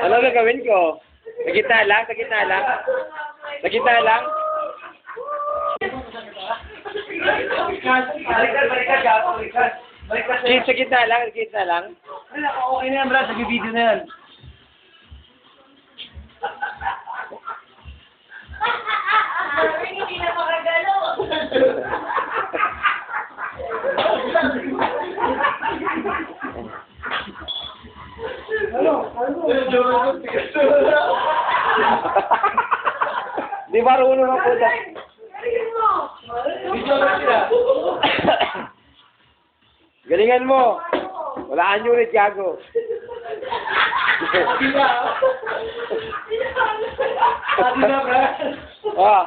Ano gagawin ko? Sa gitna lang? Sa gitna lang? Sa gitna lang? Sa gitna lang? Sa gitna lang? Okay na yan, Brad. Nag-video na yan. Hindi na makagalo. Di ba marunong ang puta? Galingan mo. Wala kang unit, gago. Pati na, Brad. Ah.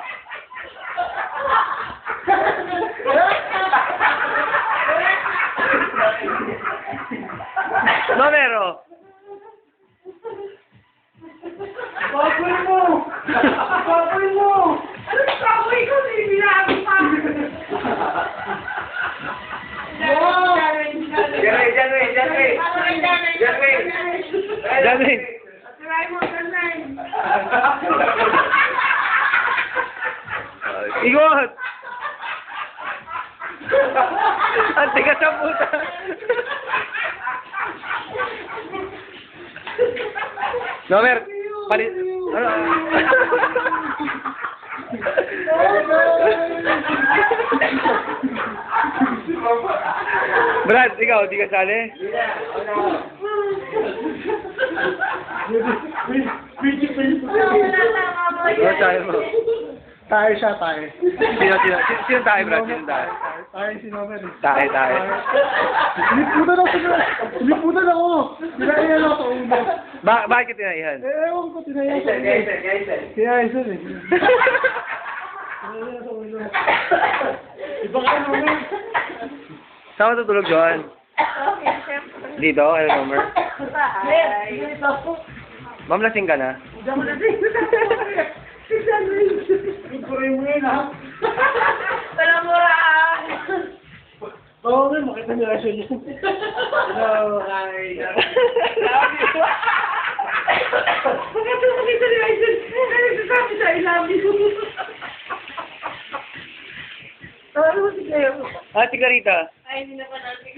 Numero. Baboy mo! Baboy mo! Ano sa baboy ko? Binibilang pa. Janwin. Try mo, Janwin. Igot. Ang tigas sa puta. Nomer, palit. Ano? Brad, ikaw, di ka sali? Ano tayo mo? Tayo siya, tayo. Sino tayo, Brad? Sino tayo? Tayo si Nomer. Tayo. Liputan ako! Tinaihan ako sa ulo. Bakit tinaihan? Ewan ko, tinaihan sa ulo. Kaya Aisen eh. Tinaihan sa ulo. Iba ka naman. Saan matutulog, Johan? Okay, siyempre. Dito? Ano, Nomer? Ay. Ma'am, lasing ka na? Ikurin mo yun, ha? Walang muraan. Oo, may makita niyo siya yun. Hello, hi. Makita niyo, Aisen. Nagsasabi sa I love you. Ano mo si Cleo? Ah, si Clarita. Ay, hindi na pa natin.